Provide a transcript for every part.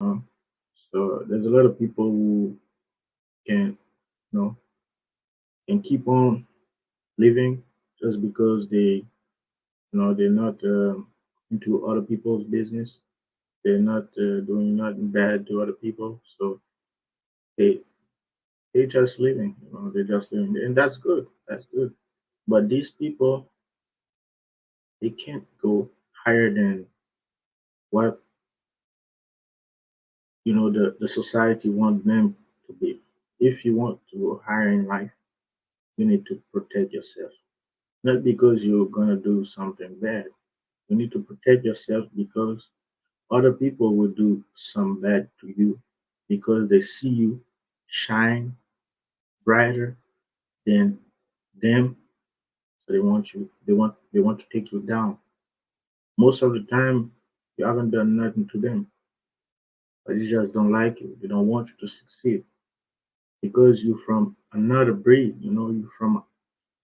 Um, so there's a lot of people who can, you know, can keep on living just because they're not into other people's business. They're not doing nothing bad to other people. So they they just living. They're just living, and that's good. That's good. But these people, they can't go higher than what the society wants them to be. If you want to go higher in life, you need to protect yourself. Not because you're gonna do something bad. You need to protect yourself because other people will do some bad to you because they see you shine brighter than them. So they want to take you down. Most of the time you haven't done nothing to them, but they just don't like you. They don't want you to succeed because you from another breed. You from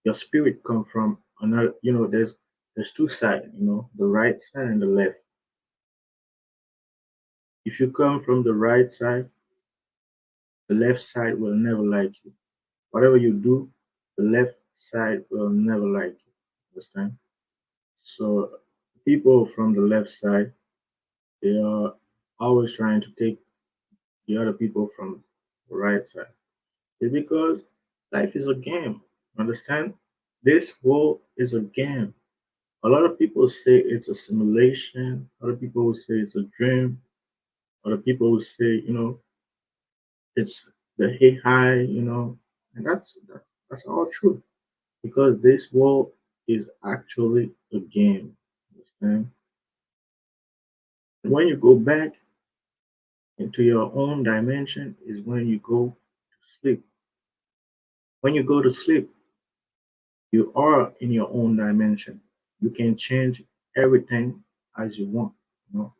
your spirit come from another. There's two sides. The right side and the left. If you come from the right side, the left side will never like you. Whatever you do, the left side will never like you. Understand? So people from the left side, they are always trying to take the other people from the right side. It's because life is a game. Understand? This world is a game. A lot of people say it's a simulation. Other people will say it's a dream. Other people will say, it's the hey high, and that's all true because this world is actually a game. Understand? When you go back into your own dimension is when you go to sleep. When you go to sleep, you are in your own dimension. You can change everything as you want. You know,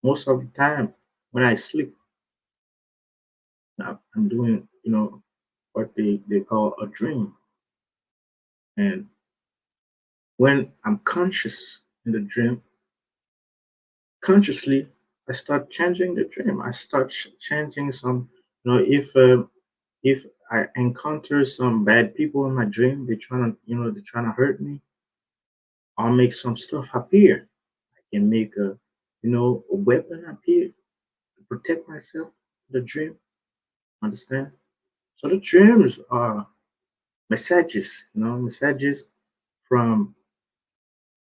most of the time when I sleep, I'm doing, what they call a dream. And when I'm conscious in the dream, consciously, I start changing the dream. I start changing some, if I encounter some bad people in my dream, they're trying to hurt me. I'll make some stuff appear. I can make a weapon appear to protect myself. The dream, understand? So the dreams are messages. Messages from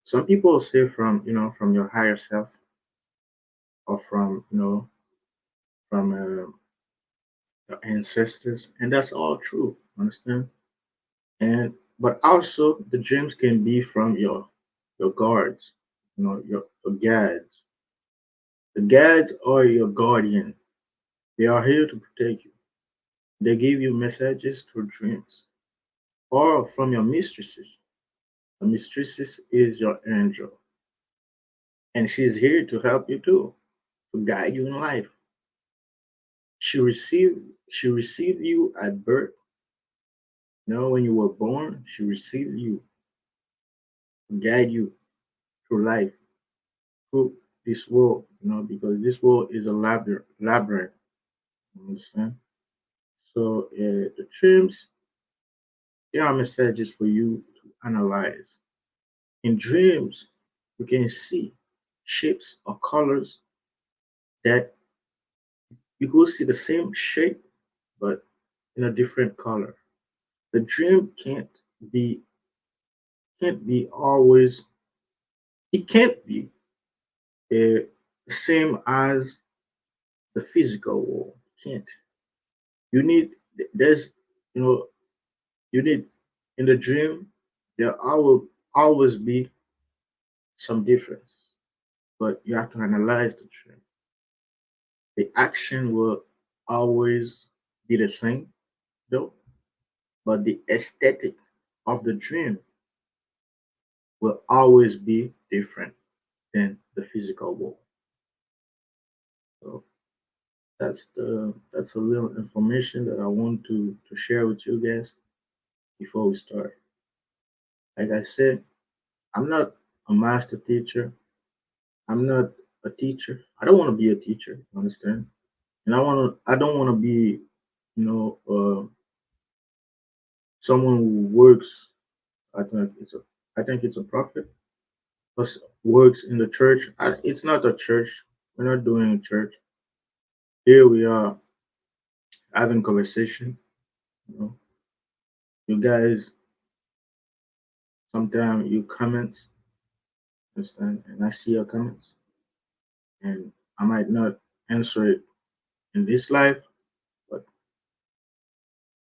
some people say from your higher self or from your ancestors, and that's all true. Understand? And but also the dreams can be from your guards, your guides. The guides are your guardian. They are here to protect you. They give you messages through dreams or from your mistresses. The mistresses is your angel, and she's here to help you too, to guide you in life. She received you at birth. When you were born, she received you to guide you through life, through this world, because this world is a labyrinth. You understand? So the dreams, they are messages for you to analyze. In dreams, you can see shapes or colors that you could see the same shape but in a different color. The dream be can't be always it can't be the same as the physical world. Can't. You need there's you know you need in the dream there will always be some difference, but you have to analyze the dream. The action will always be the same though, but the aesthetic of the dream will always be different than the physical world. So that's a little information that I want to share with you guys before we start. Like I said, I'm not a master teacher. I'm not a teacher. I don't want to be a teacher. You understand? And I don't want to be, you know, someone who works. I think it's a. I think it's a prophet. Plus works in the church. It's not a church. We're not doing a church. Here we are having conversation. You know, you guys sometimes you comment, understand, and I see your comments, and I might not answer it in this life, but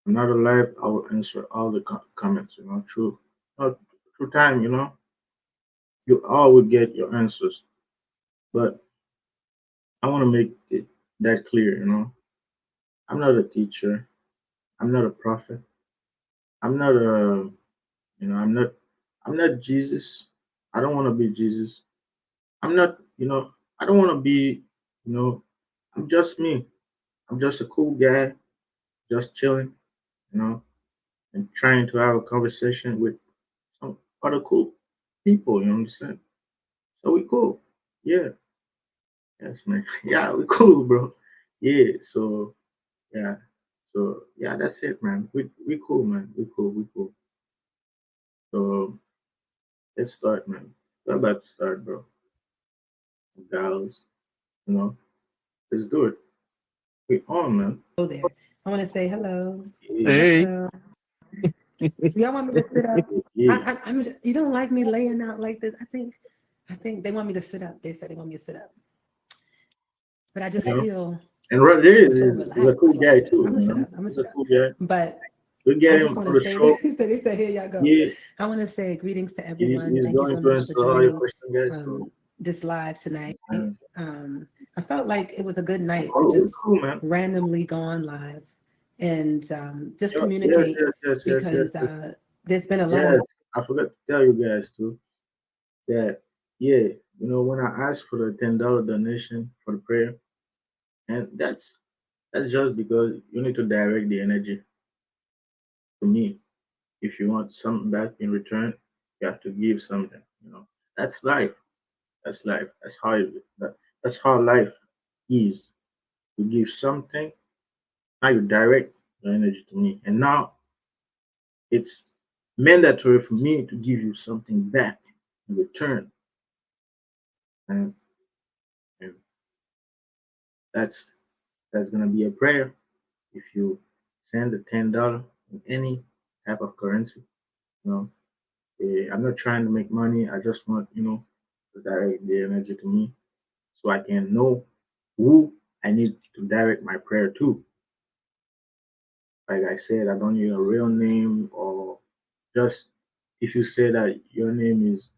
another life I will answer all the comments. You know, through time. You know, you all will get your answers, but I want to make it that clear. You know, I'm not a teacher. I'm not a prophet. I'm not a You know, I'm not Jesus. I don't want to be Jesus. I'm not, I don't want to be, you know, I'm just me. I'm just a cool guy, just chilling, you know, and trying to have a conversation with some other cool people, you understand? So we cool. Yeah. Yes, man. Yeah, we cool, bro. Yeah. So that's it, man. We cool, man. We cool, we cool. So let's start, man. We're about to start, bro. Gals, you know. Let's do it. We on, man. Hello there. I want to say hello. Yeah, Hey, Hello. Y'all want me to sit up? yeah. You don't like me laying out like this. I think they want me to sit up. They said they want me to sit up, but I just You know, feel and what it is, so is a cool relaxed guy like this. too. I'm You gonna sit know, up. I'm gonna he's a sit up. cool guy. But We I get just him want on to the say show. this. So they said, here y'all go. Yeah, I want to say greetings to everyone. he's Thank you so going to much for answer all your joining questions, guys. So, this live tonight. um, I felt like it was a good night to oh, we just cool, man. randomly go on live and just Yeah, yes, communicate yes, yes, yes, yes, because yes. there's been a lot Yes, of I forgot to tell you guys too that yeah, when I asked for the $10 donation for the prayer, and that's just because you need to direct the energy to me. If you want something back in return, you have to give something. That's life. That's life. That's how life is. You give something, now you direct your energy to me, and now it's mandatory for me to give you something back in return, and, and that's that's gonna be a prayer. If you send the $10 in any type of currency, you know, I'm not trying to make money. I just want to direct the energy to me so I can know who I need to direct my prayer to. Like I said, I don't need a real name or just if you say that your name is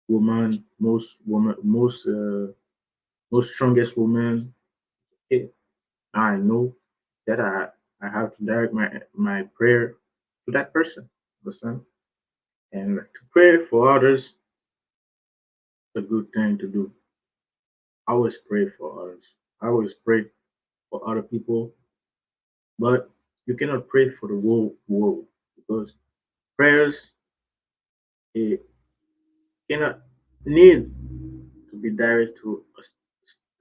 woman, most strongest woman. Okay, now I know that I have to direct my prayer to that person. Understand? And to pray for others is a good thing to do. I always pray for others. I always pray for other people, but you cannot pray for the whole world because prayers it cannot need to be direct to a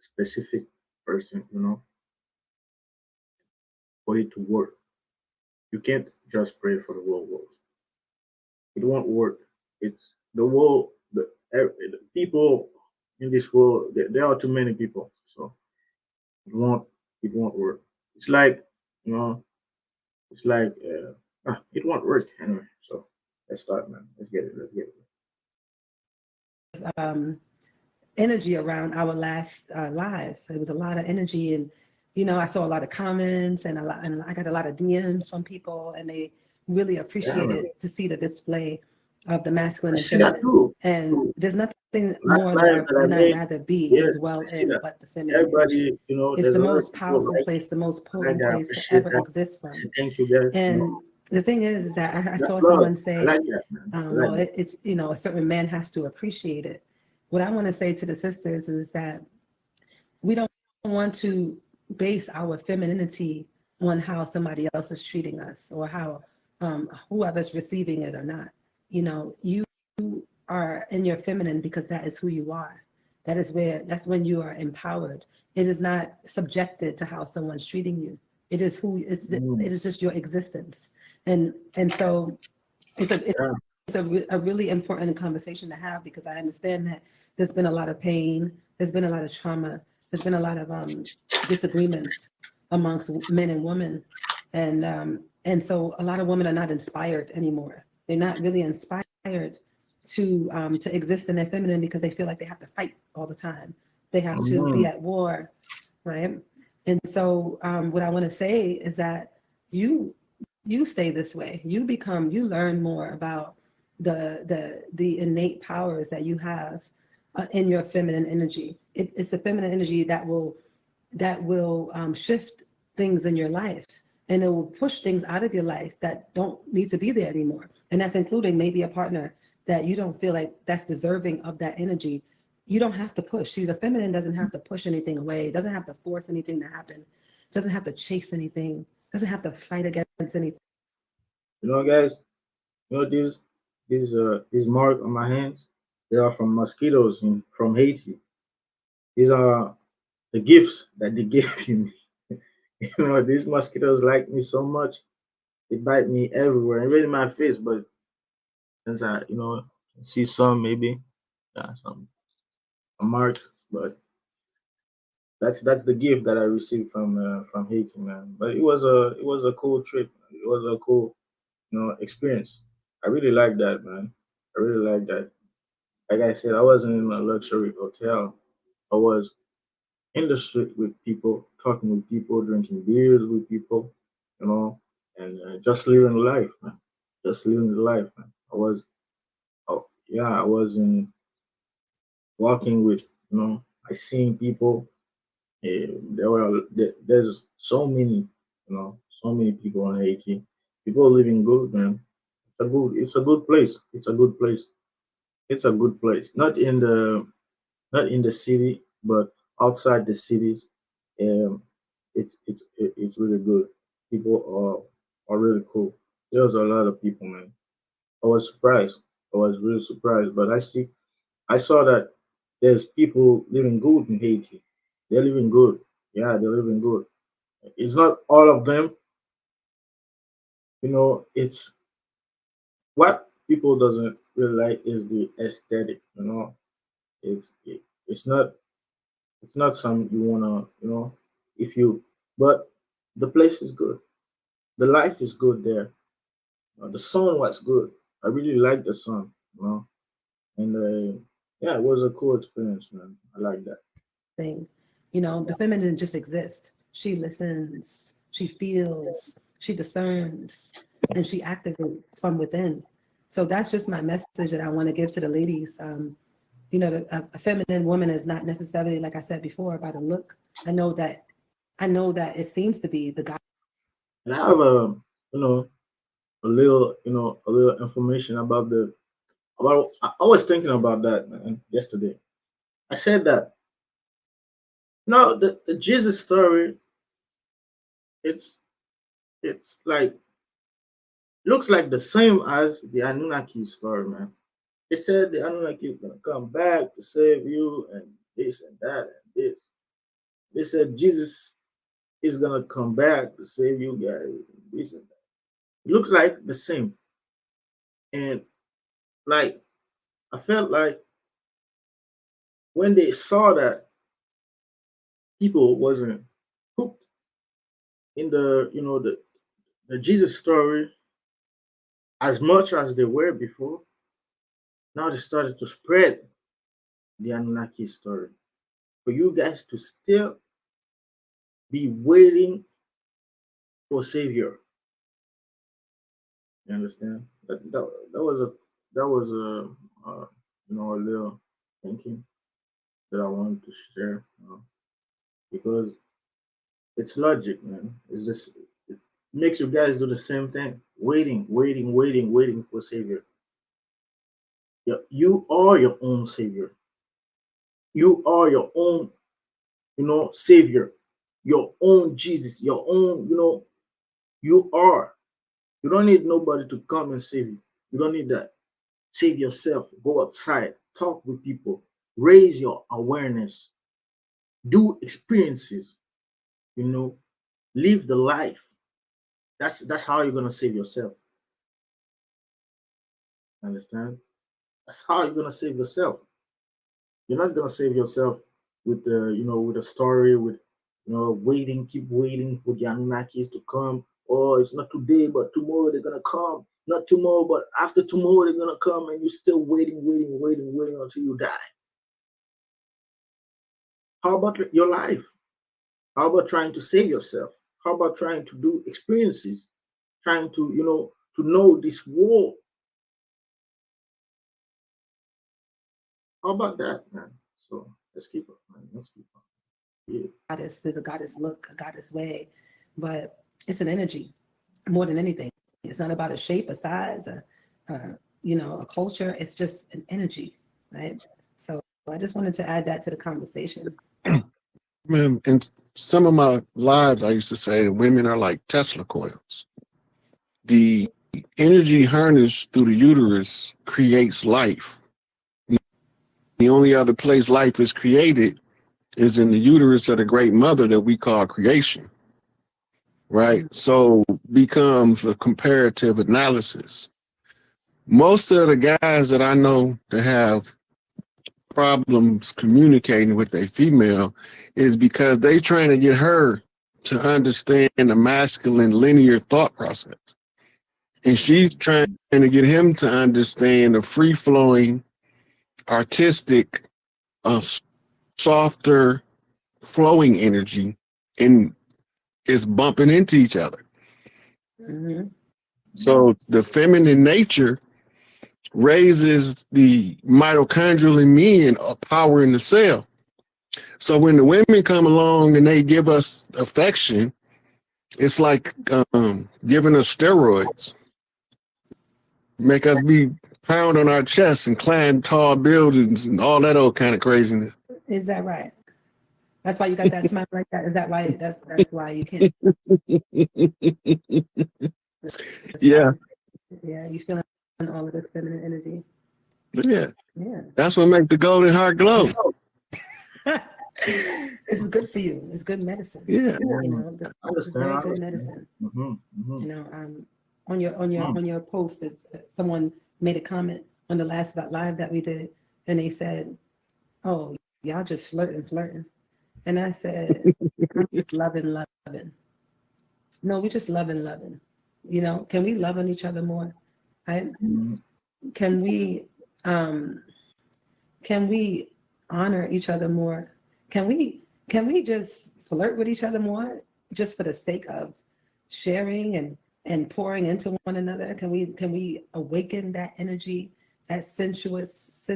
specific person, for it to work. You can't just pray for the whole world. It won't work. It's the world, the people in this world. There are too many people, so it won't. It won't work. It's like you know. It's like it won't work anyway. So let's start, man. Let's get it. Let's get it. um, energy around our last live. There was a lot of energy, and I saw a lot of comments and I got a lot of DMs from people, and they really Yeah, man. appreciated to see the display of the masculine I and see that feminine. too. And there's nothing Last more live that I than I'd made, rather be and yes, dwell I see in that. but the feminine energy. Everybody, It's there's the a lot of most people powerful place, the most like potent that. I place to appreciate ever that. exist I from. say thank you guys. And the thing is that I That's saw love. someone I say, like that, man. I like well, that. it's, a certain man has to appreciate it. What I want to say to the sisters is that we don't want to base our femininity on how somebody else is treating us or how whoever's receiving it or not. You are in your feminine because that is who you are. That's when you are empowered. It is not subjected to how someone's treating you. It is it is just your existence. And so Yeah. it's a really important conversation to have, because I understand that there's been a lot of pain, there's been a lot of trauma, there's been a lot of disagreements amongst men and women, and so a lot of women are not inspired anymore. They're not really inspired to exist in their feminine, because they feel like they have to fight all the time. They have to be Mhm. at war, right? And so what I want to say is that you you stay this way. You learn more about the innate powers that you have in your feminine energy. It's the feminine energy that will shift things in your life, and it will push things out of your life that don't need to be there anymore. And that's including maybe a partner that you don't feel like that's deserving of that energy. You don't have to push. See, the feminine doesn't have to push anything away. It doesn't have to force anything to happen. It doesn't have to chase anything. It doesn't have to fight against anything. You know, guys. You know these marks on my hands. They are from mosquitoes from Haiti. These are the gifts that they gave me. You know, these mosquitoes like me so much. They bite me everywhere, even in my face. But since I, see some maybe, yeah, some marks. But that's the gift that I received from Haiti, man. But it was a cool trip. It was a cool experience. I really like that, man. I really like that. Like I said, I wasn't in a luxury hotel. I was in the street with people, talking with people, drinking beers with people, and just living life, man. Just living the life, man. Oh, yeah, I was in walking with, I seen people. There's so many people on Haiti. People living good, man. It's a good place. It's a good place. It's a good place. Not in the city, but outside the cities. Um, it's really good. People are really cool. There's a lot of people, man. I was surprised. I was really surprised, but I saw that there's people living good in Haiti. They're living good. Yeah, they're living good. It's not all of them. It's what people doesn't really like is the aesthetic. It's not something you wanna, if you, but the place is good. The life is good there. The sun was good. I really like the sun, and yeah, it was a cool experience, man. I like that. Thing. The feminine just exists. She listens, she feels, she discerns, and she activates from within. So that's just my message that I want to give to the ladies. A feminine woman is not necessarily, like I said before, about a look. I know that it seems to be the guy. And I have a little information about. I was thinking about that, man, yesterday. I said that no, the Jesus story. It's it's like looks like the same as the Anunnaki story, man. They said the Anunnaki is gonna come back to save you, and this and that and this. They said Jesus is gonna come back to save you guys, and this and that. It looks like the same, and like I felt like when they saw that people wasn't hooked in the Jesus story as much as they were before, now they started to spread the Anunnaki story for you guys to still be waiting for savior. You understand? That was a little thinking that I wanted to share, because it's logic, man. It's just it makes you guys do the same thing, waiting, waiting, waiting, waiting for savior. You are your own savior. You are your own, savior. Your own Jesus. Your own, you are. You don't need nobody to come and save you. You don't need that. Save yourself. Go outside. Talk with people. raise your awareness, do experiences, live the life. That's how you're gonna save yourself. Understand? That's how you're gonna save yourself. You're not gonna save yourself with with a story with waiting, keep waiting for the Anunnakis to come. Oh, it's not today, but tomorrow they're gonna come. Not tomorrow, but after tomorrow they're gonna come, and you're still waiting until you die. How about your life? How about trying to save yourself? How about trying to do experiences? Trying to, to know this world. How about that, man? So let's keep up, man. Let's keep up. Yeah. Goddess is a goddess look, a goddess way, but it's an energy more than anything. It's not about a shape, a size, a culture. It's just an energy, right? So I just wanted to add that to the conversation. Man, in some of my lives, I used to say women are like Tesla coils. The energy harnessed through the uterus creates life. The only other place life is created is in the uterus of the great mother that we call creation, right? So becomes a comparative analysis. Most of the guys that I know that have problems communicating with a female is because they trying to get her to understand the masculine linear thought process. And she's trying to get him to understand the free-flowing, artistic, softer, flowing energy, and it's bumping into each other. Mm-hmm. So the feminine nature raises the mitochondrial in men power in the cell. So when the women come along and they give us affection, it's like giving us steroids. Make us be pound on our chests and climb tall buildings and all that old kind of craziness. Is that right? That's why you got that smile like that. Is that why? That's why you can't. Yeah. Yeah, you feeling all of this feminine energy. Yeah. Yeah. That's what makes the golden heart glow. This is good for you. It's good medicine. Yeah. It's very good medicine. On your post, someone made a comment on the last live that we did, and they said, "Oh, y'all just flirting," and I said, "I'm just loving." No, we just loving. Can we love on each other more? Right? Can we honor each other more? Can we just flirt with each other more, just for the sake of sharing and pouring into one another? Can we awaken that energy, that sensuous,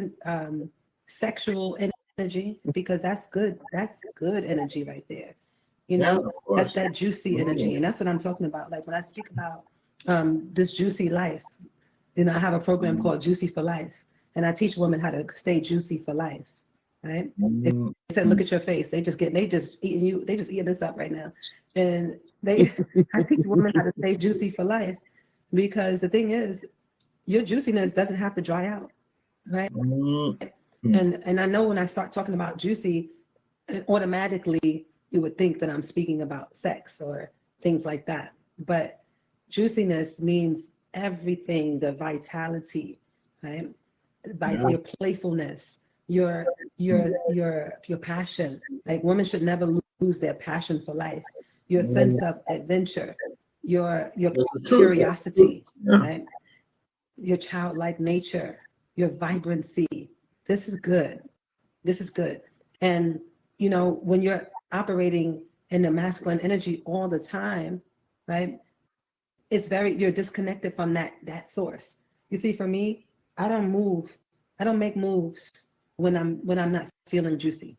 sexual energy? Because that's good energy right there. That's that juicy energy, and that's what I'm talking about. Like when I speak about this juicy life, I have a program called Juicy for Life, and I teach women how to stay juicy for life. Right? They said, "Look at your face. They just eating you. They just eating this up right now." And I teach women how to stay juicy for life, because the thing is, your juiciness doesn't have to dry out, right? And I know when I start talking about juicy, automatically you would think that I'm speaking about sex or things like that. But juiciness means everything: the vitality, right? Your playfulness, your passion. Like women should never lose their passion for life, your sense of adventure, your curiosity, right? Your childlike nature, your vibrancy. This is good. And when you're operating in the masculine energy all the time, right? You're disconnected from that source. You see, for me, I don't make moves when I'm not feeling juicy.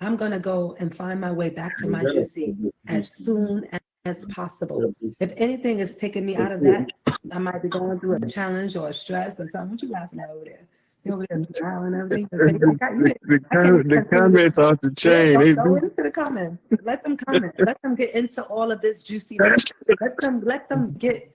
I'm gonna go and find my way back to my juicy as soon as possible. If anything is taking me out of that, I might be going through a challenge or a stress or something. What you laughing at over there? You're over there smiling and everything. The comments off the chain. Don't go into the comments. Let them comment. Let them get into all of this juiciness. Let them get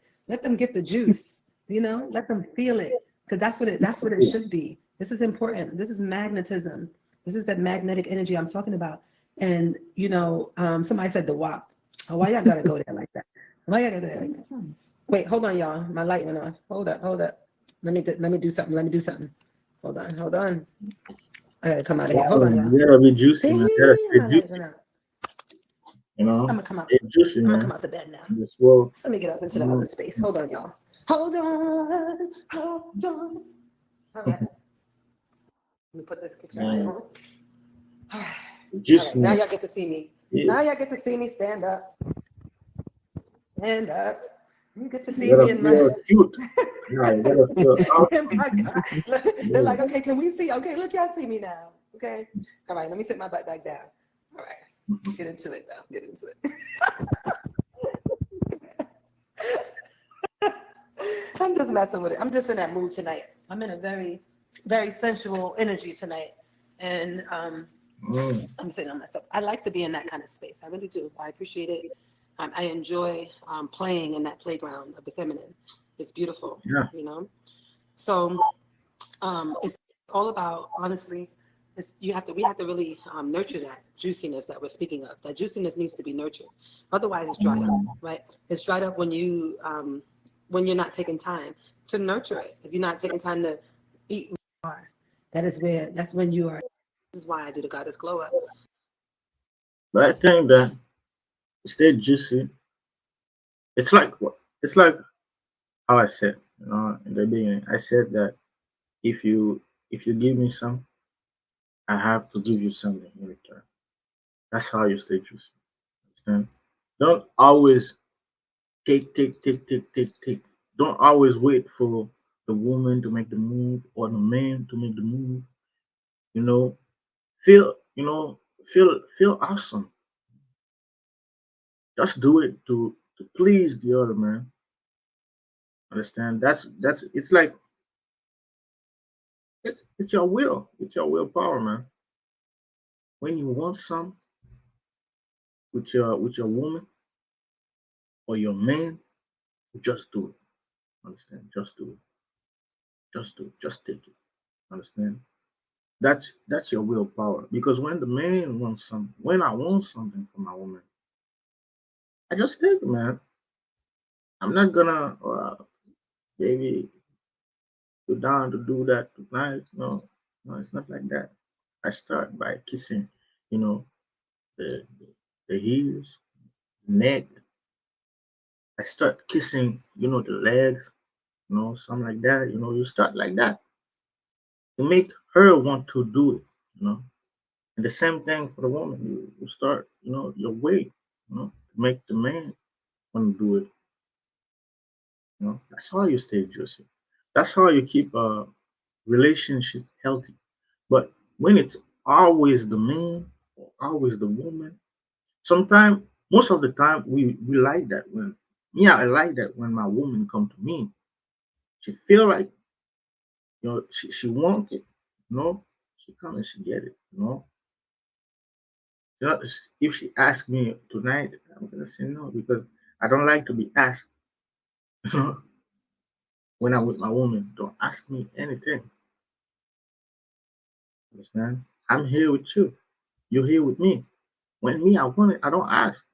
the juice. Let them feel it, because that's what it should be. This is important. This is magnetism. This is that magnetic energy I'm talking about. And somebody said the WAP. Oh, why y'all gotta go there like that? Why y'all gotta go there like that? Wait, hold on, y'all. My light went off. Hold up. Let me do something. Hold on. I gotta come out of here. Hold on, y'all. You gotta be juicy, man. You gotta stay My light juicy. went out. You know, I'm gonna come out. stay juicy, I'm gonna man. come out the bed now. In this world, Let me get up into the other space. Hold on, y'all. Hold on. All right. Let me put this kitchen light on. All right. juicy. Now y'all get to see me. Yeah. Now y'all get to see me stand up. Stand up. You get to see You me gotta in my feel cute. Yeah, you gotta feel in my God. They're Yeah. like, okay, can we see? Okay, look, y'all see me now. Okay. All right, let me sit my butt back down. All right. Get into it though. Get into it. I'm just messing with it. I'm just in that mood tonight. I'm in a very, very sensual energy tonight. And I'm sitting on myself. I like to be in that kind of space. I really do. I appreciate it. I enjoy playing in that playground of the feminine. It's beautiful, Yeah. So it's all about, honestly, we have to really nurture that juiciness that we're speaking of. That juiciness needs to be nurtured. Otherwise, it's dried up, right? It's dried up when you're not taking time to nurture it. If you're not taking time to eat, that's when you are. This is why I do the goddess glow up. But I think that stay juicy. It's like how I said, in the beginning. I said that if you give me some, I have to give you something in return. That's how you stay juicy. Understand? Don't always take. Don't always wait for the woman to make the move or the man to make the move. You know, feel feel awesome. Just do it to please the other man. Understand? That's it's like it's your will. It's your willpower, man. When you want some with your woman or your man, just do it. Understand? Just do it. Just do it. Just take it. Understand? That's your willpower. Because when the man wants some, when I want something from my woman, I just take it, man. I'm not gonna, baby, go down to do that tonight. No, no, it's not like that. I start by kissing, you know, the the heels, neck. I start kissing, the legs, something like that. You start like that to make her want to do it. And the same thing for the woman. You start, your way, to make the man want to do it. That's how you stay juicy. That's how you keep a relationship healthy. But when it's always the man or always the woman, sometimes, most of the time, we like that when, yeah, I like that when my woman come to me. She feel like, she want it, she come and she get it, if she ask me tonight, I'm gonna say no because I don't like to be asked. When I'm with my woman, don't ask me anything. Understand? I'm here with you. You're here with me. When me, I want it. I don't ask.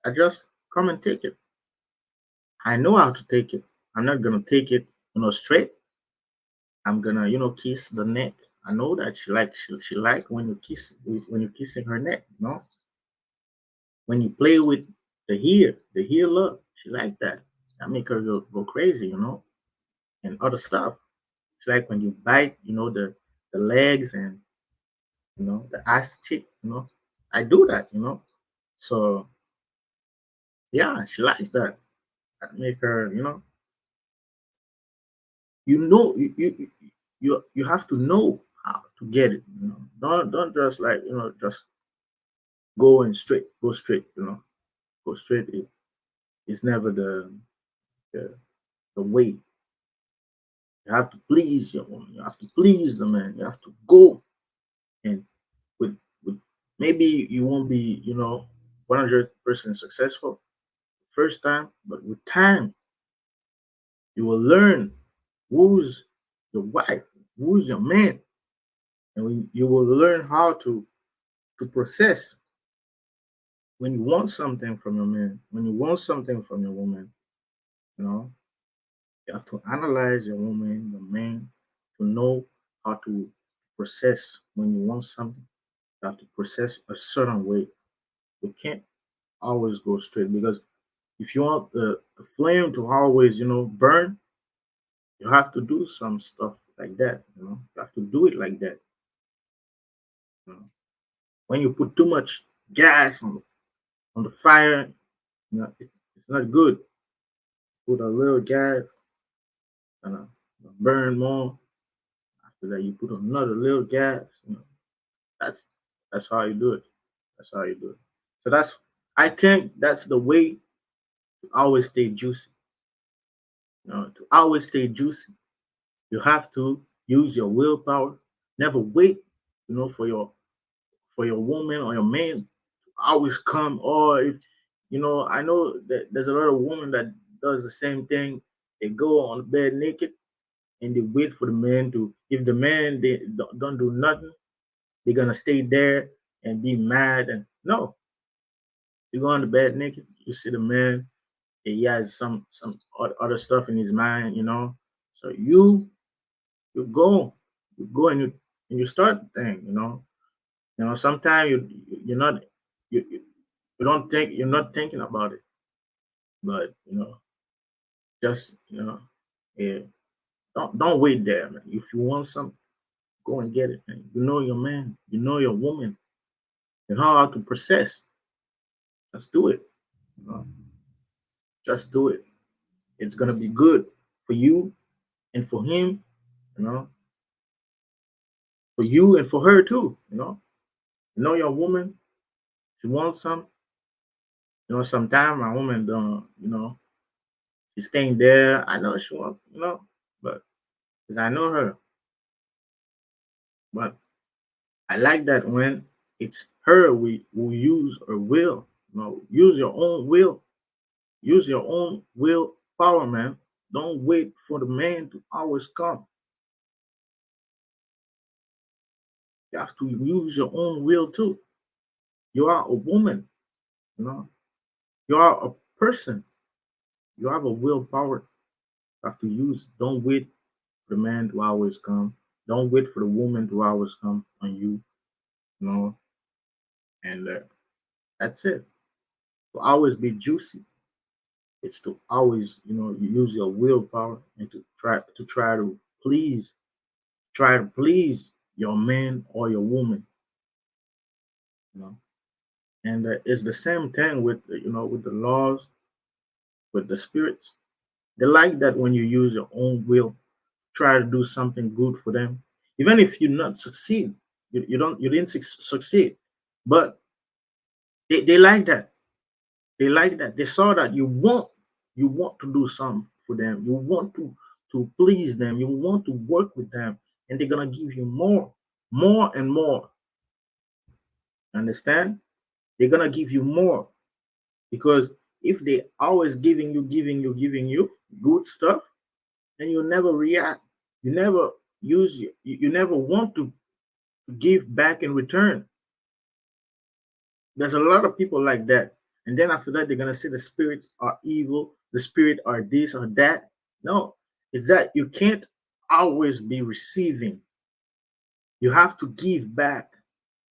I just come and take it. I know how to take it. I'm not gonna take it, straight. I'm gonna, kiss the neck. I know that she like when you're kissing her neck. When you play with the hair look, she like that. That make her go crazy, and other stuff. She like when you bite, the legs and the ass cheek. I do that. So yeah, she likes that. That make her, you have to know how to get it. Don't just like just go straight. Go straight. It's never the the way. You have to please your woman. You have to please the man. You have to go and with maybe you won't be 100% successful first time, but with time you will learn who's your wife, who's your man. and you will learn how to process when you want something from your man, when you want something from your woman. You know, you have to analyze your woman, your man, to know how to process when you want something. You have to process a certain way. You can't always go straight, because if you want the flame to always, burn, you have to do some stuff like that. You have to do it like that. You know? When you put too much gas on the fire, it's not good. Put a little gas and burn more. After that, you put another little gas. That's that's how you do it. That's how you do it. So I think that's the way to always stay juicy. To always stay juicy, you have to use your willpower. Never wait, for your woman or your man to always come. Or if I know that there's a lot of women that does the same thing. They go on the bed naked and they wait for the man to. If the man they don't do nothing, they're gonna stay there and be mad. And no, you go on the bed naked. You see the man. He has some other stuff in his mind. So you go, and you start the thing. Sometimes you're not you don't think you're not thinking about it, but just yeah, don't wait there, man. If you want something, go and get it, man. You know your man, you know your woman, you know how to process. Just do it. You know? Just do it. It's gonna be good for you and for him. You know, for you and for her too. You know your woman. She wants some. Sometimes my woman don't. She's staying there. I know she wants. But because I know her. But I like that when it's her we will use her will. Use your own will. Use your own will power, man. Don't wait for the man to always come. You have to use your own will too. You are a woman, you know. You are a person. You have a willpower. You have to use. Don't wait for the man to always come. Don't wait for the woman to always come on you. You know, and that's it. To always be juicy. It's to always, use your willpower and to try to please your man or your woman. You know, and it's the same thing with with the laws, with the spirits. They like that when you use your own will, try to do something good for them, even if you not succeed. You didn't succeed, but they like that. They like that. They saw that you want to do something for them. You want to please them. You want to work with them, and they're gonna give you more and more. Understand? They're gonna give you more, because if they always giving you good stuff, then you never react. You never you never want to give back in return. There's a lot of people like that. And then after that, they're gonna say the spirits are evil, the spirit are this or that. No, it's that you can't always be receiving. You have to give back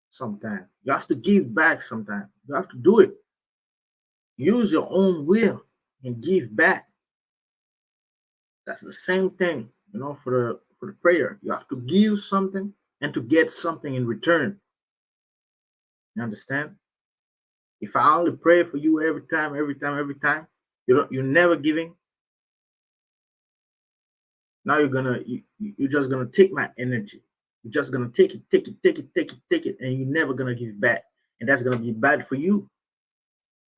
sometimes. You have to give back sometimes. You have to do it. Use your own will and give back. That's the same thing, for the prayer. You have to give something and to get something in return. You understand? If I only pray for you every time, you're never giving. Now you're just gonna take my energy. You're just gonna take it, and you're never gonna give back. And that's gonna be bad for you,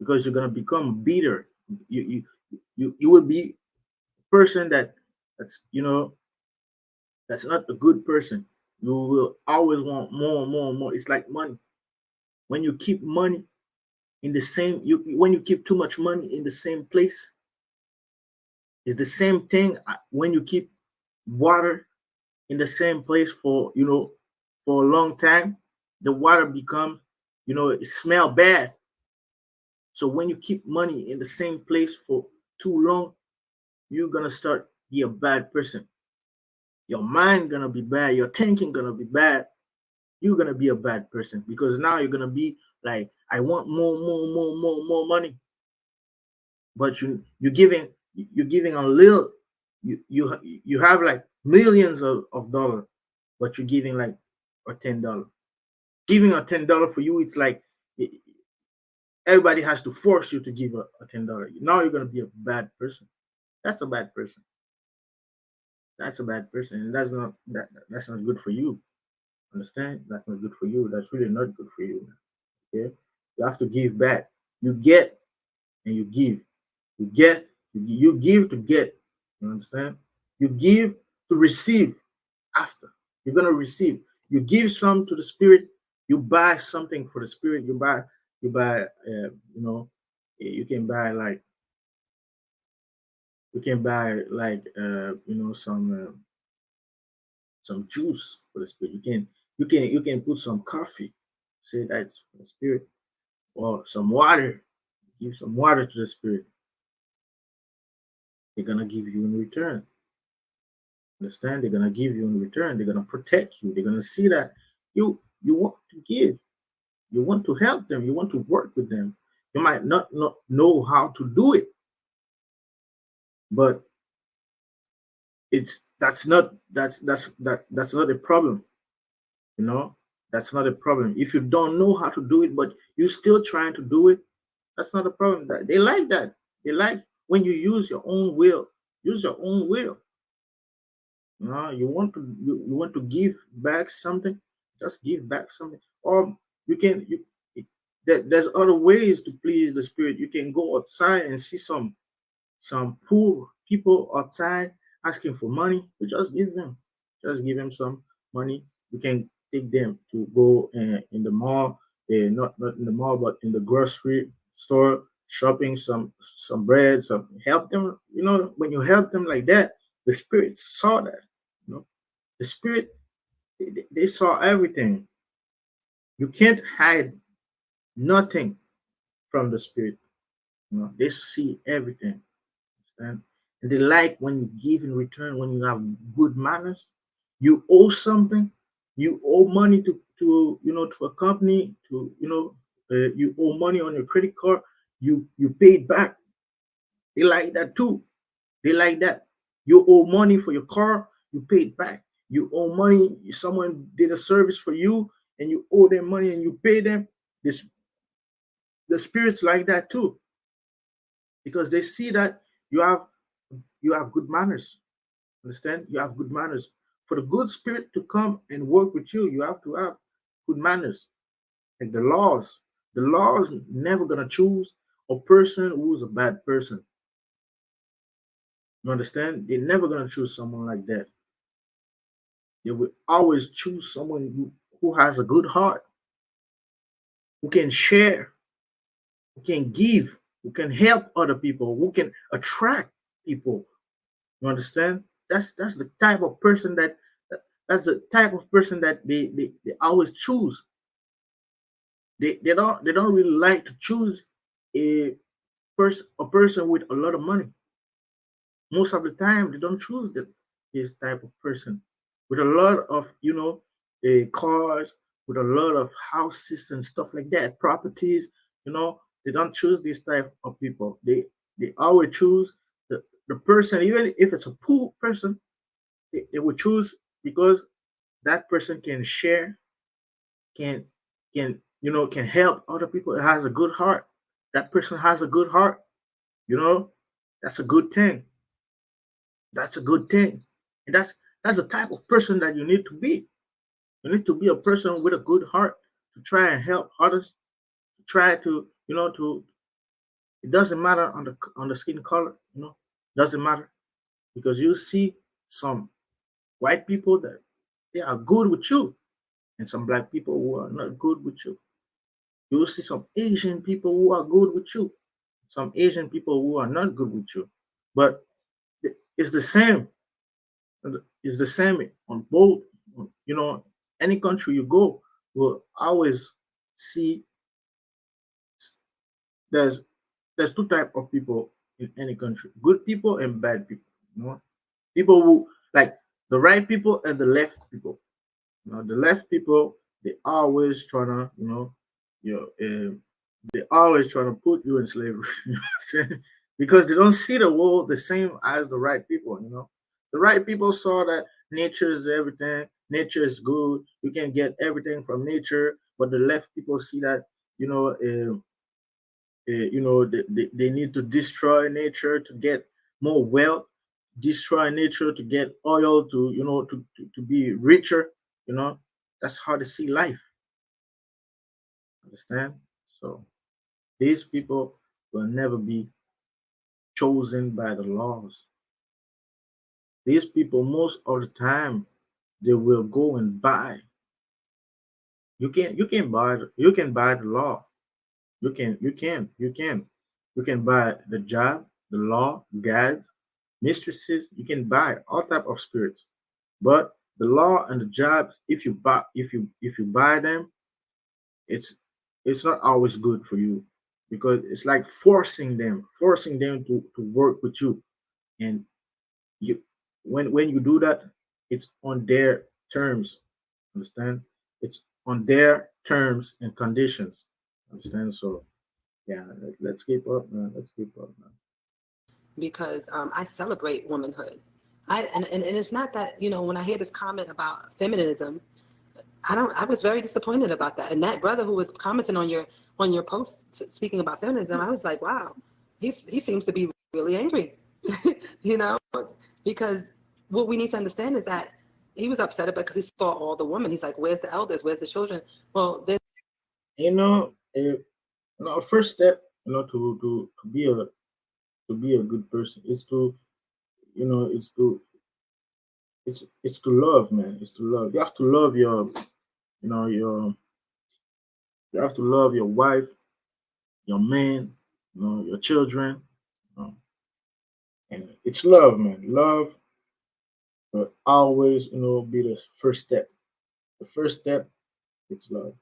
because you're gonna become bitter. You will be a person that's not a good person. You will always want more and more and more. It's like money. When you keep money in the same when you keep too much money in the same place, it's the same thing when you keep water in the same place for a long time, the water become, it smell bad. So when you keep money in the same place for too long, you're gonna start be a bad person. Your mind gonna be bad. Your thinking gonna be bad. You're gonna be a bad person because now you're gonna be like, I want more, more, more, more, more money. But you're giving a little. You have like millions of dollars, but you're giving like a $10. Giving a $10 for you, it's like everybody has to force you to give a $10. Now you're gonna be a bad person. That's a bad person. That's a bad person, and that's not good for you. Understand? That's not good for you. That's really not good for you. Okay, you have to give back. You get and you give. You get, you give to get. You understand? You give to receive after. You're gonna receive. You give some to the spirit. You buy something for the spirit. You buy. You can buy like some juice for the spirit. You can put some coffee. Say that's for the spirit, or some water. Give some water to the spirit. They're gonna give you in return. Understand? They're gonna give you in return. They're gonna protect you. They're gonna see that you want to give. You want to help them. You want to work with them. You might not know how to do it, but that's not a problem. You know, that's not a problem. If you don't know how to do it, but you're still trying to do it, that's not a problem. That they like that. They like when you use your own will. Use your own will. You want to give back something, just give back something. Or you can you there's other ways to please the spirit. You can go outside and see some poor people outside asking for money. You just give them some money. You can take them to go in the mall, not in the mall, but in the grocery store, shopping some bread, some help them. When you help them like that, the spirit saw that. You know, the spirit they saw everything. You can't hide nothing from the spirit. They see everything. Understand? And they like when you give in return, when you have good manners. You owe something. You owe money to a company. You owe money on your credit card. You pay it back. They like that too. They like that. You owe money for your car. You pay it back. You owe money. Someone did a service for you, and you owe them money, and you pay them. This The spirits like that too, because they see that you have good manners. Understand? You have good manners. For the good spirit to come and work with you, you have to have good manners. And the laws never gonna choose a person who's a bad person. You understand? They're never gonna choose someone like that. They will always choose someone who has a good heart, who can share, who can give, who can help other people, who can attract people. You understand? That's the type of person that's the type of person that they always choose. They don't really like to choose a person with a lot of money. Most of the time they don't choose this type of person with a lot of cars, with a lot of houses and stuff like that, properties. They don't choose this type of people. They always choose the person, even if it's a poor person. They will choose because that person can share, can can help other people. It has a good heart. That person has a good heart. You know, that's a good thing. That's a good thing. And that's the type of person that you need to be. You need to be a person with a good heart to try and help others. To try to it doesn't matter on the skin color. Doesn't matter, because you see some white people that they are good with you, and some black people who are not good with you. You will see some Asian people who are good with you, some Asian people who are not good with you. But it's the same. It's the same on both, you know, any country you go, will always see there's there's two type of people in any country: good people and bad people. You know, people who like the right people and the left people. You know, the left people, they always trying to, they always trying to put you in slavery. You know what I'm saying? Because they don't see the world the same as the right people. You know, the right people saw that nature is everything, nature is good, you can get everything from nature. But the left people see that, you know, they need to destroy nature to get more wealth, destroy nature to get oil, to, to be richer. You know, that's how they see life. Understand? So these people will never be chosen by the laws. These people, most of the time, they will go and buy. You can buy the law. You can buy the job, the law, gods, mistresses. You can buy all type of spirits. But the law and the jobs, if you buy them, it's it's not always good for you, because it's like forcing them to work with you. And you when you do that, it's on their terms. Understand? It's on their terms and conditions. Understand? So yeah, let's keep up, man. Let's keep up, man. because I celebrate womanhood. And it's not that, when I hear this comment about feminism, I was very disappointed about that. And that brother who was commenting on your post speaking about feminism, I was like, wow, he seems to be really angry, you know, because what we need to understand is that he was upset about because he saw all the women. He's like, where's the elders? Where's the children? Well, there's First step, to be a good person, is to, you know it's to it's to love, man. It's to love. You have to love you know your you have to love your wife, your man, your children. you know, and it's love, man. Love will always, be the first step. The first step, it's love.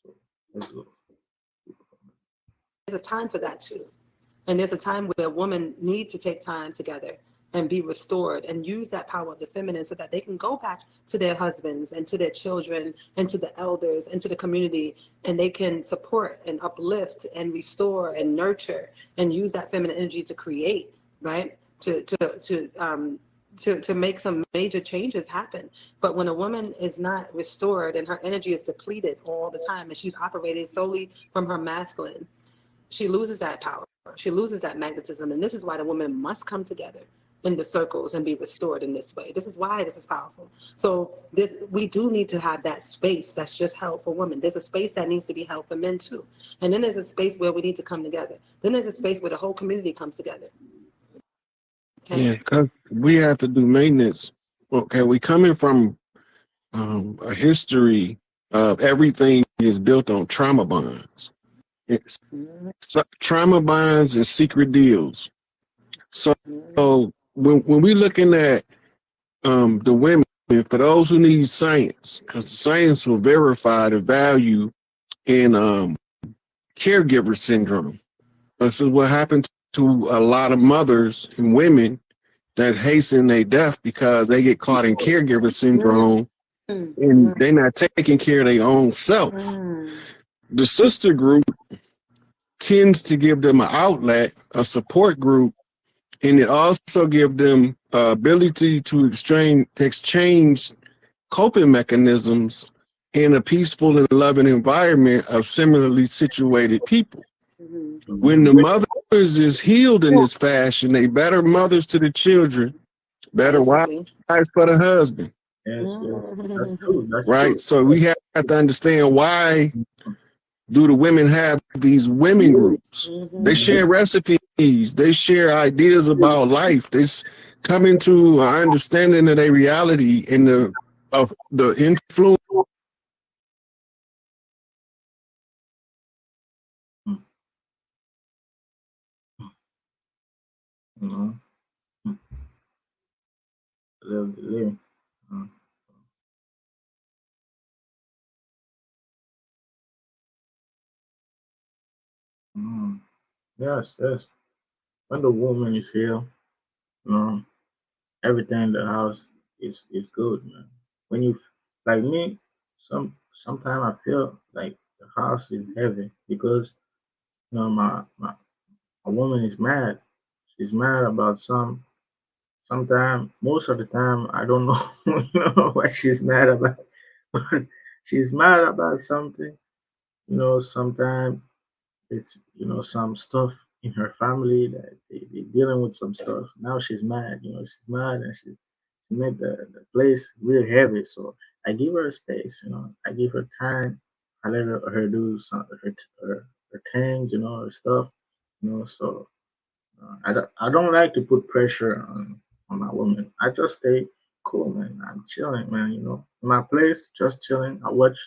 So let's go. a time for that too. And there's a time where women need to take time together and be restored and use that power of the feminine so that they can go back to their husbands and to their children and to the elders and to the community, and they can support and uplift and restore and nurture and use that feminine energy to create, right? To make some major changes happen. But when a woman is not restored and her energy is depleted all the time and she's operating solely from her masculine, she loses that power. She loses that magnetism. And this is why the women must come together in the circles and be restored in this way. This is why this is powerful. So we do need to have that space that's just held for women. There's a space that needs to be held for men too. And then there's a space where we need to come together. Then there's a space where the whole community comes together. Okay? Yeah, because we have to do maintenance. Okay, we coming from a history of everything is built on trauma bonds. It's trauma bonds and secret deals. So, when we looking at the women, for those who need science, because science will verify the value in caregiver syndrome. This is what happened to a lot of mothers and women that hasten their death because they get caught in caregiver syndrome and they're not taking care of their own self. The sister group tends to give them an outlet, a support group, and it also gives them ability to exchange coping mechanisms in a peaceful and loving environment of similarly situated people. When the mothers is healed in this fashion, they better mothers to the children, better wives for the husband. Yes, yes. That's true. That's Right? true. So we have to understand, why do the women have these women groups? They share recipes, they share ideas about life. They come into an understanding of their reality and of the influence. Mhm. Live. Mm. Yes, yes. When the woman is here, you know, everything in the house is good, man. When you like me, sometimes I feel like the house is heavy because my a woman is mad. She's mad about sometimes most of the time I don't know what she's mad about. But she's mad about something, sometimes it's some stuff in her family that they're dealing with some stuff. Now she's mad, she's mad and she made the place really heavy. So I give her space, I give her time. I let her do some her things, her stuff, so I don't like to put pressure on my woman. I just stay cool, man. I'm chilling, man. In my place, just chilling. I watch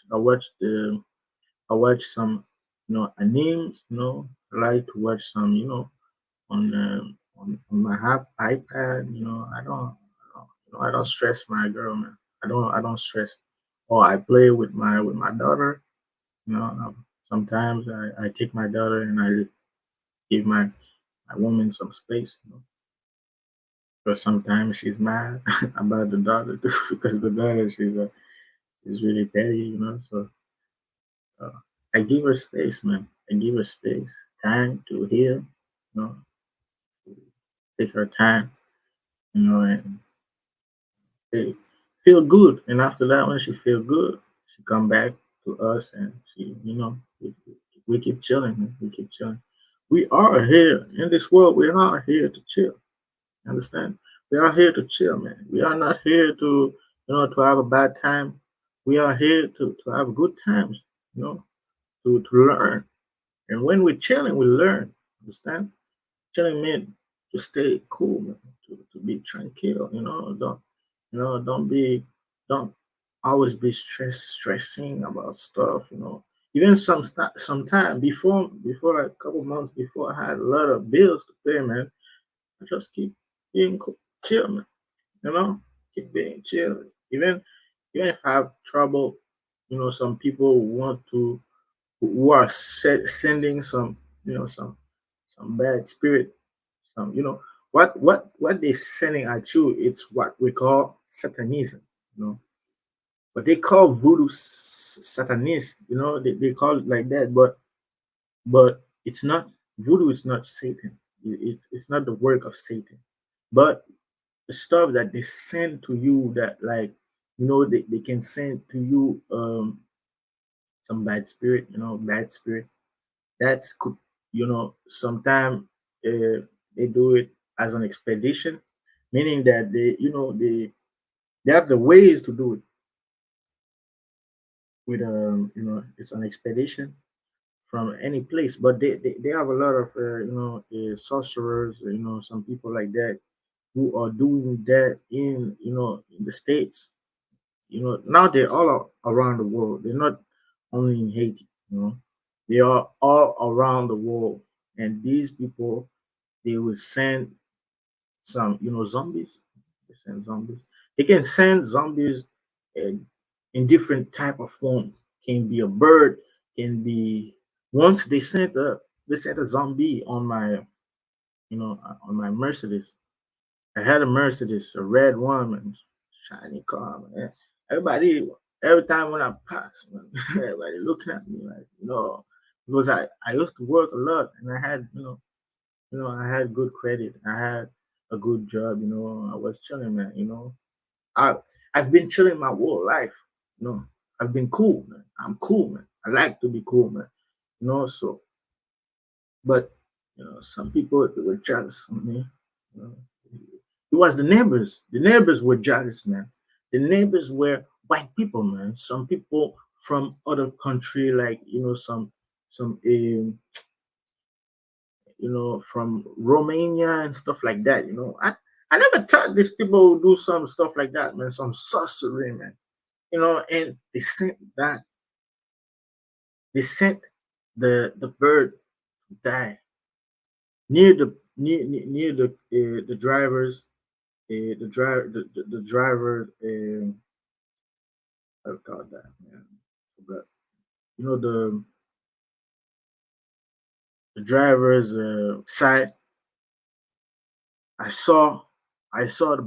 some, animes. I like to watch some, on my iPad. I don't stress my girl, man. I don't stress. Or I play with my daughter. Sometimes I take my daughter and I give my woman some space. But sometimes she's mad about the daughter too, because the daughter is really petty, So uh, I give her space, man. I give her space, time to heal, know, take her time, and hey, feel good. And after that, when she feel good, she come back to us, and we keep chilling, man. We keep chilling. We are here in this world. We are here to chill. Understand? We are here to chill, man. We are not here to have a bad time. We are here to have good times, to learn. And when we're chilling, we learn. Understand? Chilling means to stay cool, man, to be tranquil, don't always be stressing about stuff, Even sometime before like a couple months before I had a lot of bills to pay, man. I just keep being cool, chill, man. Keep being chill. Even if I have trouble, some people want to who are sending some bad spirit, some what they sending at you. It's what we call satanism, but they call voodoo satanist. They call it like that, but it's not. Voodoo is not Satan. It's not the work of Satan, but the stuff that they send to you, that like they can send to you some bad spirit. That's could sometimes they do it as an expedition, meaning that they have the ways to do it with it's an expedition from any place, but they have a lot of sorcerers, some people like that who are doing that in the states. Now they're around the world. They're not only in Haiti. They are all around the world, and these people, they will send some zombies. They send zombies. They can send zombies in different type of form. Can be a bird, can be. Once they sent a zombie on my Mercedes. I had a Mercedes, a red one, man, shiny car, man. Everybody, every time when I pass, man, everybody looking at me like, because I used to work a lot, and I had, I had good credit. I had a good job, I was chilling, man. I I've been chilling my whole life, you know. I've been cool, man. I'm cool, man. I like to be cool, man. So but some people they were jealous of me. You know. It was the neighbors. The neighbors were jealous, man. The neighbors were white people, man. Some people from other country, like some from Romania and stuff like that. I never thought these people would do some stuff like that, man. Some sorcery, man. And they sent the bird to die near the drivers, the driver, I call that, man. But you know the the driver's side. I saw the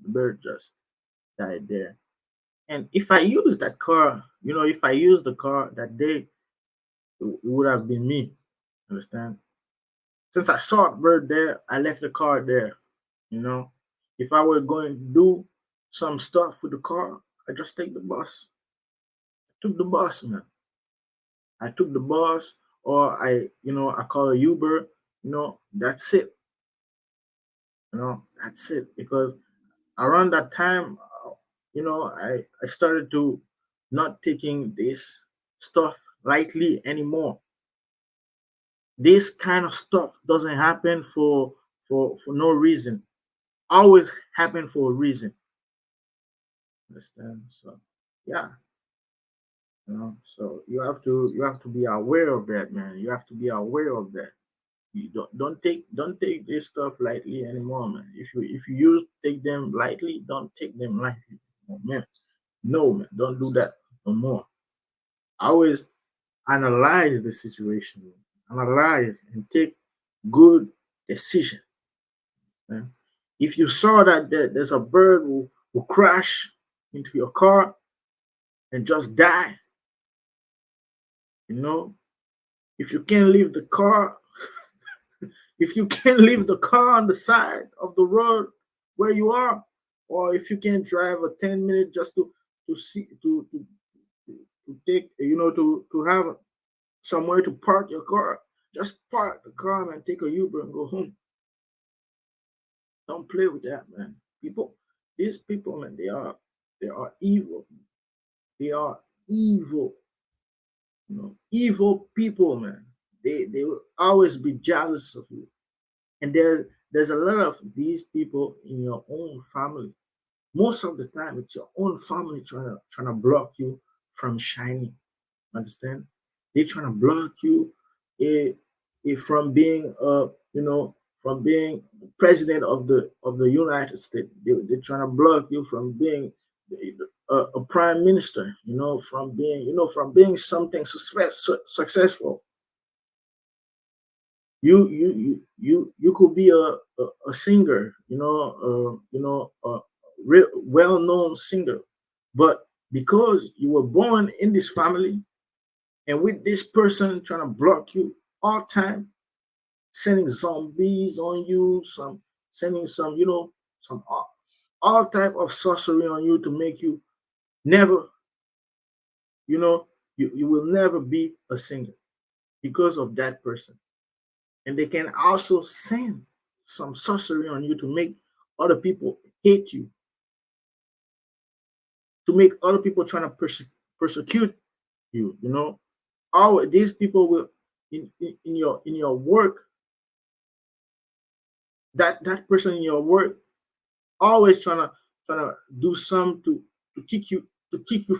bird just died there. And if I use that car, if I use the car that day, it would have been me. Understand? Since I saw the bird there, I left the car there. You know, if I were going to do some stuff with the car, I just take the bus. I took the bus, man. I took the bus, or I call a Uber. That's it. That's it. Because around that time, I started to not taking this stuff lightly anymore. This kind of stuff doesn't happen for no reason. Always happen for a reason. Understand? So yeah, so you have to be aware of that, man. You have to be aware of that. You don't take this stuff lightly anymore, man. If you use take them lightly, don't take them lightly. Oh, man. No, man, don't do that no more. Always analyze the situation, analyze and take good decision. Man. If you saw that there's a bird who crash into your car and just die, you know, if you can't leave the car, if you can't leave the car on the side of the road where you are, or if you can drive a 10 minute just to see to take to have somewhere to park your car, just park the car and take a Uber and go home. Don't play with that, man. These people, man, they are evil. They are evil. Evil people, man. They will always be jealous of you. And there's a lot of these people in your own family. Most of the time, it's your own family trying to block you from shining. Understand? They're trying to block you eh, from being from being president of the United States. They're trying to block you from being a prime minister. From being something successful. You could be a singer, a real well-known singer, but because you were born in this family and with this person trying to block you all time, sending zombies on you, sending some all type of sorcery on you to make you never, you will never be a singer because of that person. And they can also send some sorcery on you to make other people hate you, to make other people trying to persecute you. All these people will in your work, that person in your work always trying to do some to kick you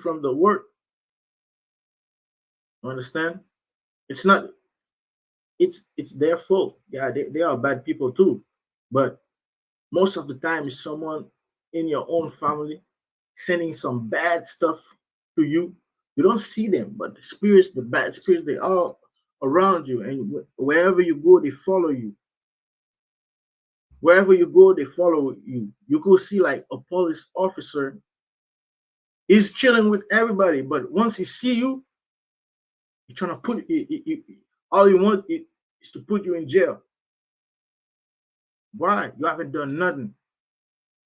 from the work. You understand? It's not it's their fault. Yeah, they are bad people too, but most of the time it's someone in your own family sending some bad stuff to you. You don't see them, but the bad spirits, they are around you, and wherever you go, they follow you. Wherever you go, they follow you. You could see like a police officer is chilling with everybody, but once he see you, he's trying to all you want is to put you in jail. Why? You haven't done nothing.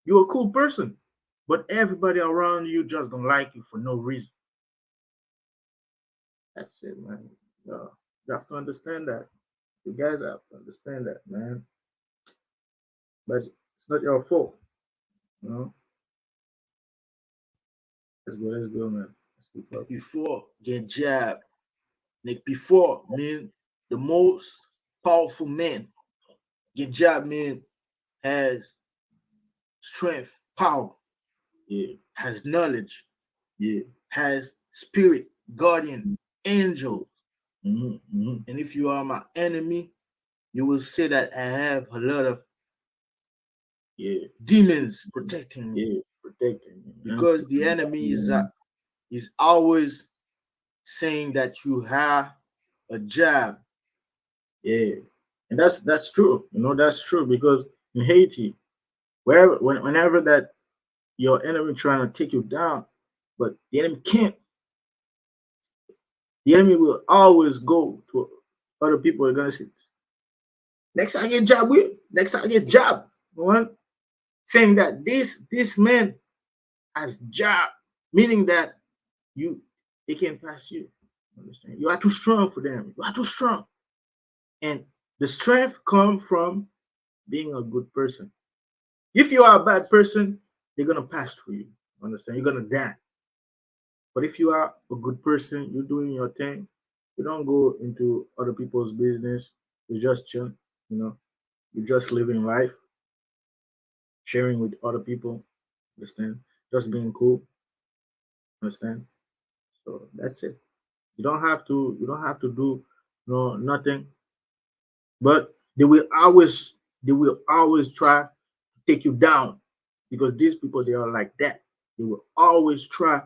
You're a cool person, but everybody around you just don't like you for no reason. That's it, man. You have to understand that. You guys have to understand that, man. But it's not your fault. You know? Let's go, man. Let's keep up. Before get jab. Like before, mean the most powerful man. Get jab mean has strength, power, yeah, has knowledge, yeah, has spirit, guardian, angel. And if you are my enemy, you will say that I have a lot of, yeah, demons protecting me. Yeah, protecting me. Because the enemy is always saying that you have a job Yeah, and that's true. You know, that's true because in Haiti, whenever that your enemy trying to take you down, but the enemy can't. The enemy will always go to other people. Are gonna say, next time I get job with, next time I get job, one saying that this man has job, meaning that you they can't pass you. Understand? You are too strong for them. You are too strong, and the strength comes from being a good person. If you are a bad person, they're gonna pass through you. Understand? You're gonna die. But if you are a good person, you're doing your thing. You don't go into other people's business. You just chill. You know, you're just living life, sharing with other people. Understand? Just being cool. Understand? So that's it. You don't have to. You don't have to do no nothing. But they will always try to take you down because these people they are like that. They will always try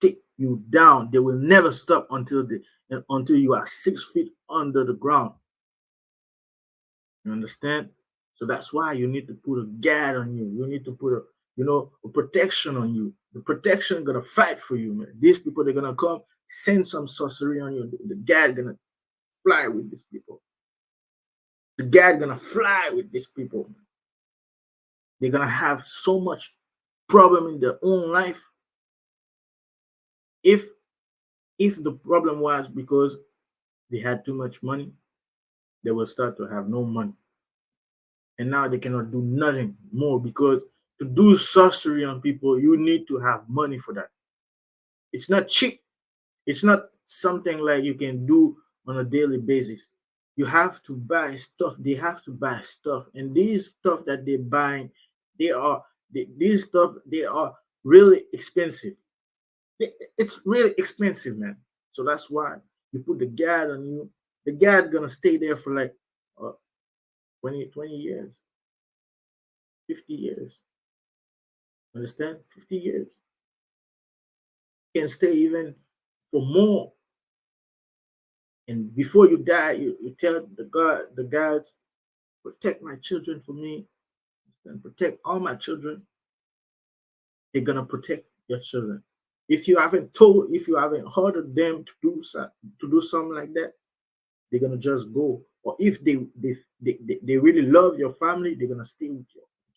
take you down. They will never stop until you are 6 feet under the ground. You understand? So that's why you need to put a guard on you. You need to put a protection on you. The protection gonna fight for you, man. These people they're gonna come send some sorcery on you. The guard gonna fly with these people. The guard gonna fly with these people. They're gonna have so much problem in their own life if the problem was because they had too much money, they will start to have no money. And now they cannot do nothing more because to do sorcery on people, you need to have money for that. It's not cheap. It's not something like you can do on a daily basis. You have to buy stuff. They have to buy stuff. And these stuff that they're buying, these stuff, they are really expensive. It's really expensive, man. So that's why you put the guard on you. The guard gonna stay there for like uh, 20 years, 50 years. Understand? 50 years. You can stay even for more. And before you die, you tell the guards, protect my children for me, and protect all my children. They're gonna protect your children. If you haven't ordered them to do something like that, they're gonna just go. Or if they really love your family, they're gonna stay with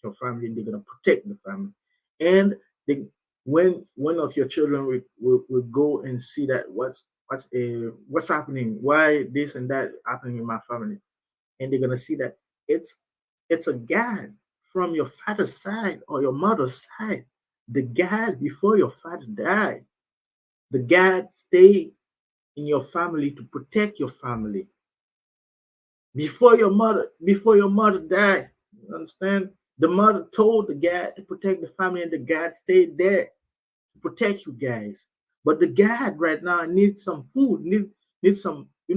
your family and they're gonna protect the family. And they, when one of your children will go and see that what's happening, why this and that happening in my family, and they're gonna see that it's it's a God from your father's side or your mother's side. The God before your father died. The God stay in your family to protect your family before your mother died. You understand? The mother told the God to protect the family, and the God stayed there to protect you guys. But the God right now needs some food, needs some, he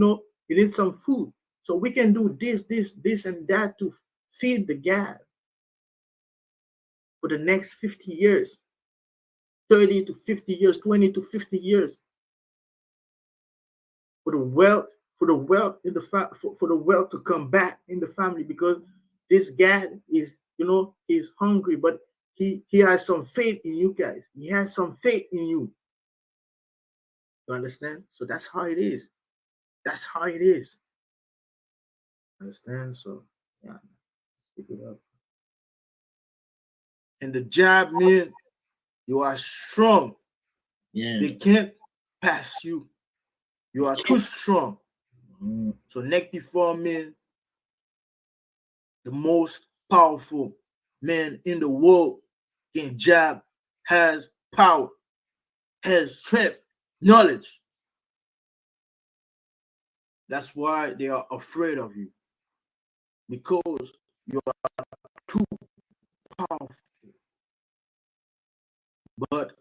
needs some food. So we can do this, and that to feed the God for the next 50 years, 30 to 50 years, 20 to 50 years. For the wealth, in the for the wealth to come back in the family, because this guy is, he's hungry, but he has some faith in you guys. He has some faith in you. You understand? So that's how it is. That's how it is. Understand? So yeah, pick it up. And the job, man, you are strong. Yeah. They can't pass you. You are too strong. So neck before men, the most powerful man in the world, Ginjab, has power, has strength, knowledge. That's why they are afraid of you, because you are too powerful. But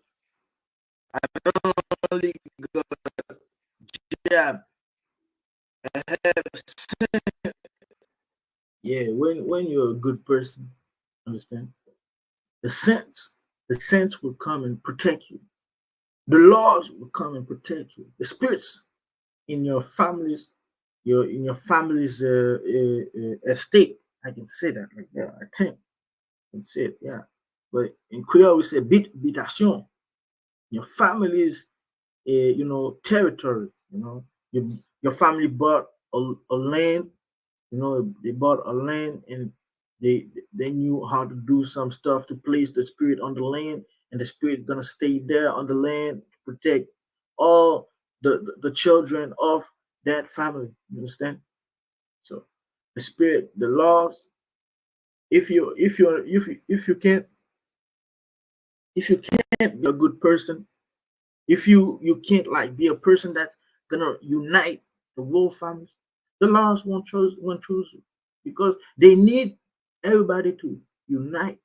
I don't only got jab, I have sense. Yeah, when you're a good person, understand? The sense will come and protect you. The laws will come and protect you. The spirits in your families in your family's estate. I can say that like that. I think I can say it. Yeah, but in Creole we say habitation. Your family's territory. Your family bought a land. They bought a land, and they knew how to do some stuff to place the spirit on the land, and the spirit gonna stay there on the land to protect all the children of that family. You understand? So the spirit, the laws. If you can't be a good person, if you can't like be a person that's gonna unite the whole family, the laws won't choose you, because they need everybody to unite,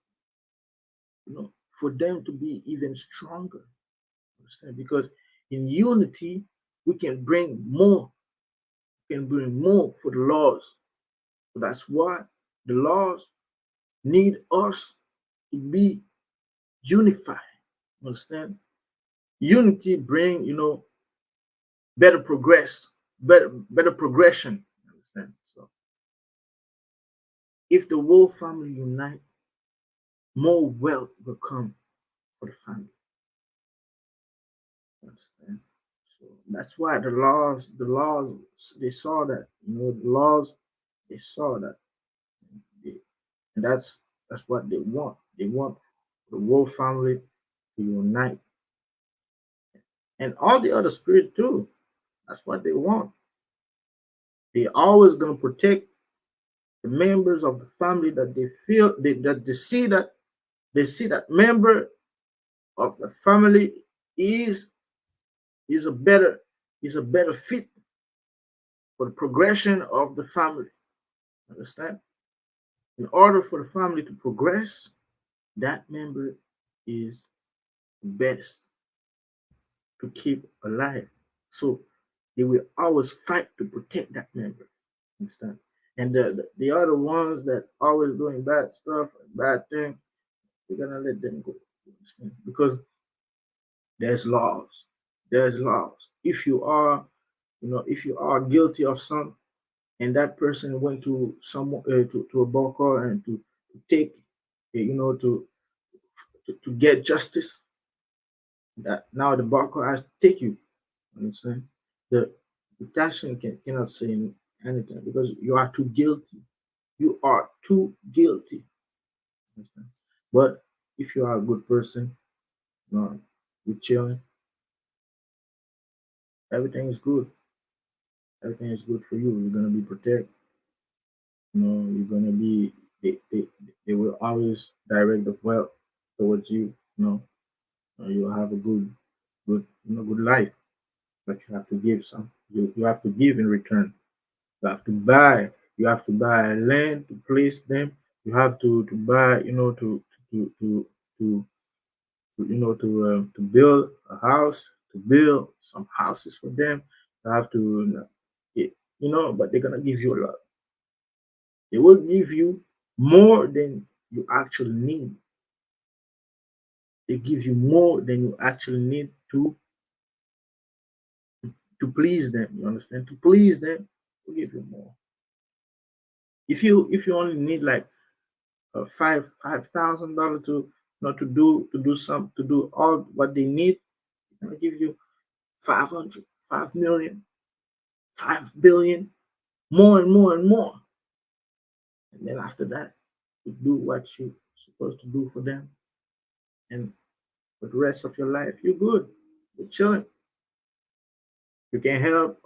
for them to be even stronger. Understand? Because in unity we can bring more, for the laws. So that's why the laws need us to be unified. Understand? Unity bring better better progression. Understand? So if the whole family unite, more wealth will come for the family. Understand? So that's why the laws, they saw that, the laws, they saw that, they, and that's what they want. They want the whole family to unite, and all the other spirit too. That's what they want. They always gonna protect the members of the family that that they see that member of the family is is a better is a better fit for the progression of the family. Understand? In order for the family to progress, that member is the best to keep alive. So they will always fight to protect that member. Understand? And the other ones that always doing bad stuff, bad thing, we're gonna let them go. Understand? Because there's laws. There's laws. If you are guilty of some, and that person went to someone to a broker, and to take, to get justice, that now the broker has to take you. Understand? The person cannot say anything, because you are too guilty. You are too guilty. Understand? But if you are a good person, you're chilling, everything is good. Everything is good for you. You're gonna be protected. You're gonna be. They will always direct the wealth towards you. You'll have a good life. But you have to give some. You have to give in return. You have to buy. You have to buy land to place them. You have to buy. To to to to build a house, to build some houses for them. You have to, but they're gonna give you a lot. They will give you more than you actually need. They give you more than you actually need to please them. You understand? To please them, they give you more. If you only need like $5,000 to to do all what they need, they're gonna give you 500, 5 million, 5 billion, more and more and more. And then after that, you do what you're supposed to do for them, and for the rest of your life, you're good. You're chilling. You can help